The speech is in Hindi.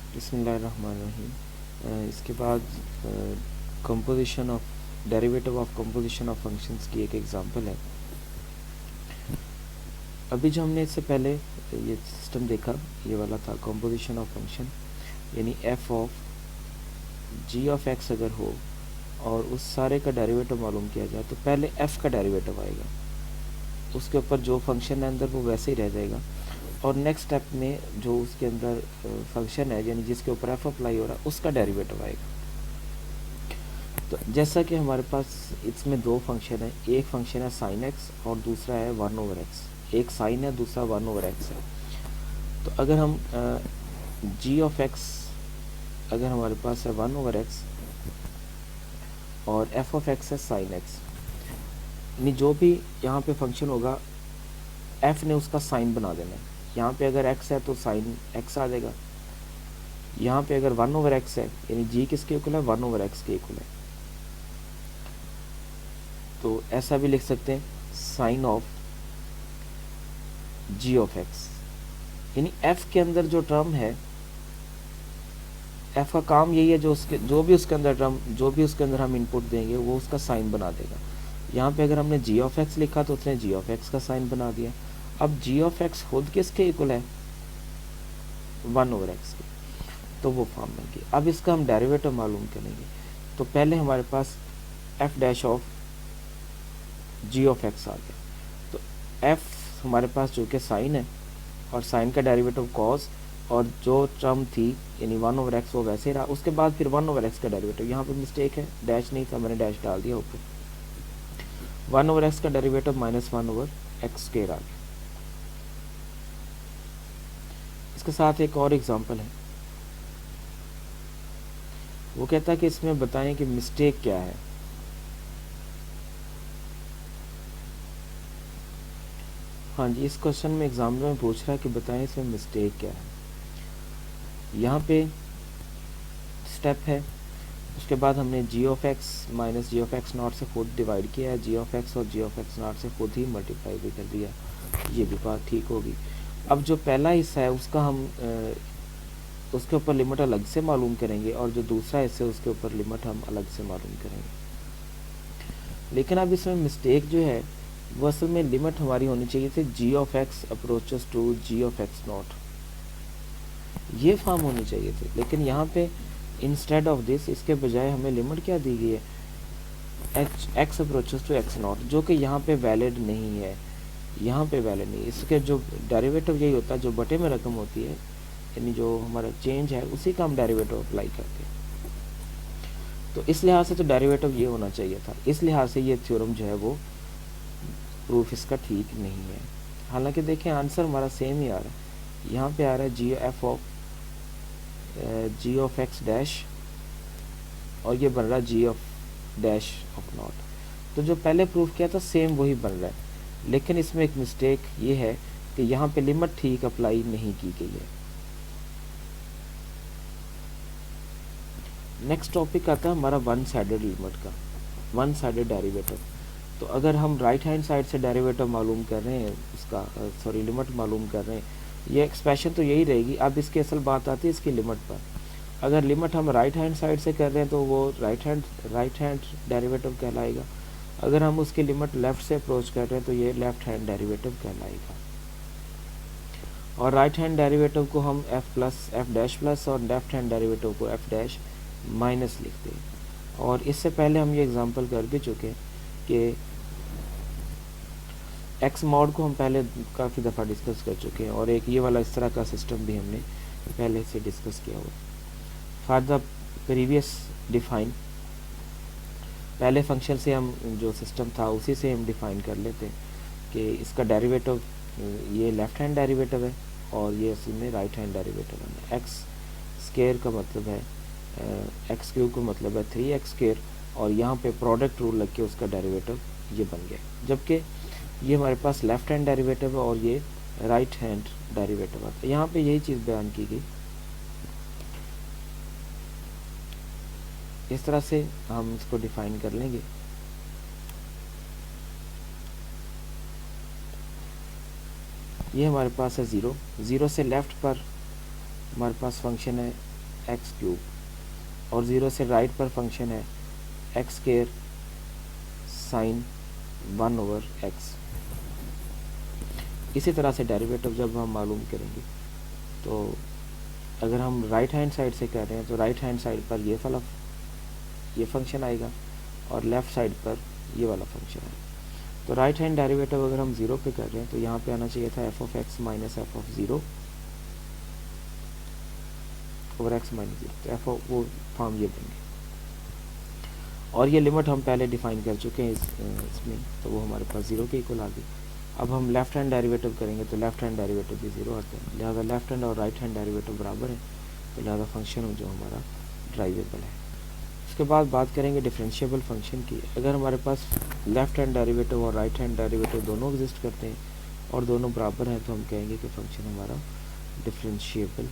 बिस्मिल्लाहिर्रहमानिर्रहीम। इसके बाद composition of derivative of composition of functions की एक एग्जांपल है। अभी जो हमने इससे पहले ये सिस्टम देखा, ये वाला था कंपोजिशन ऑफ फंक्शन, यानी f of ji of x अगर हो और उस सारे का डेरिवेटिव मालूम किया जाए तो पहले एफ का डेरिवेटिव आएगा, उसके ऊपर जो फंक्शन है अंदर वो वैसे ही रह जाएगा, और नेक्स्ट स्टेप में जो उसके अंदर फंक्शन है यानी जिसके ऊपर एफ अप्लाई हो रहा है उसका डेरिवेटिव आएगा। तो जैसा कि हमारे पास इसमें दो फंक्शन है, एक फंक्शन है साइन एक्स और दूसरा है 1/x। एक साइन है, दूसरा 1/x है। तो अगर हम जी ऑफ एक्स अगर हमारे पास है 1/x और एफ ऑफ एक्स है साइन एक्स, यानी जो भी यहाँ पे फंक्शन होगा एफ ने उसका साइन बना देना है। यहाँ पे अगर एक्स है तो साइन एक्स आ जाएगा, यहाँ पे अगर 1/x है यानी जी किसके इक्वल है, 1/x के इक्वल है। तो ऐसा भी लिख सकते हैं sine of ji of x, यानी एफ के अंदर जो टर्म है, एफ का काम यही है जो भी उसके अंदर हम इनपुट देंगे वो उसका साइन बना देगा। यहाँ पे अगर हमने जी ऑफ एक्स लिखा तो उसने जी ऑफ एक्स का साइन बना दिया। अब जी ऑफ एक्स खुद किसके इक्वल है, 1/x के, तो वो फॉर्म बन गई। अब इसका हम डेरिवेटिव मालूम करेंगे। तो पहले हमारे पास F dash of ji of X आ गया। तो एफ हमारे पास जो कि साइन है और साइन का डेरिवेटिव कॉस, और जो टर्म थी यानी 1/x वो वैसे रहा, उसके बाद फिर 1/x का डेरिवेटिव। यहाँ पे मिस्टेक है, डैश नहीं था, मैंने डैश डाल दिया ऊपर। 1/x का डेरिवेटिव -1/x² आ गया। इसके साथ एक और एग्जांपल है, वो कहता है कि इसमें बताएं कि मिस्टेक क्या है। हाँ जी, इस क्वेश्चन में एग्जामिनर में पूछ रहा है कि बताएं इसमें मिस्टेक क्या है। यहाँ पे स्टेप है, उसके बाद हमने G of X minus G of X naught से खुद डिवाइड किया है, जी ऑफ एक्स और जी ऑफ एक्स नॉट से खुद ही मल्टीप्लाई भी कर दिया। ये भी बात ठीक होगी। अब जो पहला हिस्सा है उसका हम उसके ऊपर लिमिट अलग से मालूम करेंगे, और जो दूसरा हिस्सा है उसके ऊपर लिमिट हम अलग से मालूम करेंगे। लेकिन अब इसमें मिस्टेक जो है वो असल में लिमिट हमारी होनी चाहिए थी G of X approaches to G of X naught, ये फॉर्म होनी चाहिए थी। लेकिन यहाँ पे इंस्टेड ऑफ दिस, इसके बजाय हमें लिमिट क्या दी गई है, x approaches to x naught, जो कि यहाँ पे वैलिड नहीं है। यहाँ पे वैलिड नहीं, इसके जो डेरिवेटिव यही होता है, जो बटे में रकम होती है यानी जो हमारा चेंज है उसी का हम डेरिवेटिव अप्लाई करते हैं। तो इस लिहाज से तो डेरिवेटिव ये होना चाहिए था, इस लिहाज से ये थ्योरम जो है वो प्रूफ इसका ठीक नहीं है। हालांकि देखें आंसर हमारा सेम ही आ रहा है, यहाँ पे आ रहा है जी ऑफ एक्स डैश, और ये बन रहा है जी ऑफ डैश ऑफ नॉट। तो जो पहले प्रूफ किया था सेम वही बन रहा है, लेकिन इसमें एक मिस्टेक ये है कि यहाँ पे लिमिट ठीक अप्लाई नहीं की गई है। नेक्स्ट टॉपिक आता है हमारा वन साइडेड लिमिट का, वन साइडेड डेरिवेटिव। तो अगर हम राइट हैंड साइड से डेरिवेटिव मालूम कर रहे हैं, उसका लिमिट मालूम कर रहे हैं, ये एक्सप्रेशन तो यही रहेगी। अब इसकी असल बात आती है इसकी लिमिट पर। अगर लिमिट हम राइट हैंड साइड से कर रहे हैं तो वो राइट हैंड डेरिवेटिव कहलाएगा। अगर हम उसकी लिमिट लेफ़्ट से अप्रोच कर रहे हैं तो ये लेफ़्ट हैंड डेरिवेटिव कहलाएगा। और राइट हैंड डेरिवेटिव को हम एफ डैश प्लस और लेफ्ट हैंड डेरिवेटिव को एफ डैश माइनस लिखते हैं। और इससे पहले हम ये एग्जांपल कर भी चुके कि एक्स मॉड को हम पहले काफ़ी दफ़ा डिस्कस कर चुके हैं, और एक ये वाला इस तरह का सिस्टम भी हमने पहले से डिस्कस किया हुआ। फॉर द प्रीवियस डिफाइन, पहले फंक्शन से हम जो सिस्टम था उसी से हम डिफाइन कर लेते हैं कि इसका डेरिवेटिव ये लेफ़्ट हैंड डेरिवेटिव है और ये असल में राइट हैंड डेरिवेटिव है। एक्स स्केयर का मतलब है एक्स क्यूब का मतलब है 3x², और यहाँ पे प्रोडक्ट रूल लग के उसका डेरिवेटिव ये बन गया। जबकि ये हमारे पास लेफ़्ट हैंड डेरिवेटिव है और ये राइट हैंड डेरिवेटिव है। तो यहाँ पे यही चीज़ बयान की गई। इस तरह से हम इसको डिफाइन कर लेंगे। ये हमारे पास है 0 से लेफ़्ट पर हमारे पास फंक्शन है एक्स क्यूब, और 0 से राइट पर फंक्शन है एक्स स्क्वायर साइन 1/x। इसी तरह से डेरिवेटिव जब हम मालूम करेंगे तो अगर हम राइट हैंड साइड से कर रहे हैं तो राइट हैंड साइड पर ये फंक्शन आएगा और लेफ़्ट साइड पर ये वाला फंक्शन आएगा। तो राइट हैंड डेरिवेटिव अगर हम 0 पे कर रहे हैं तो यहाँ पे आना चाहिए था F of X minus F of 0 over x minus 0, तो एफ ऑफ वो फॉर्म ये देंगे, और ये लिमिट हम पहले डिफाइन कर चुके हैं इसमें, तो वो हमारे पास 0 के इक्वल आ गई। अब हम लेफ्ट हैंड डेरिवेटिव करेंगे तो लेफ्ट हैंड डेरिवेटिव भी 0 आता है, लिहाजा लेफ्ट हैंड और राइट हैंड डेरिवेटिव बराबर है, तो लिहाजा फंक्शन जो हमारा ड्राइवेबल है। उसके बाद बात करेंगे डिफरेंशिएबल फंक्शन की। अगर हमारे पास लेफ्ट हैंड डेरिवेटिव और राइट हैंड डेरिवेटिव दोनों एग्जिस्ट करते हैं और दोनों बराबर हैं तो हम कहेंगे कि फंक्शन हमारा डिफरेंशिएबल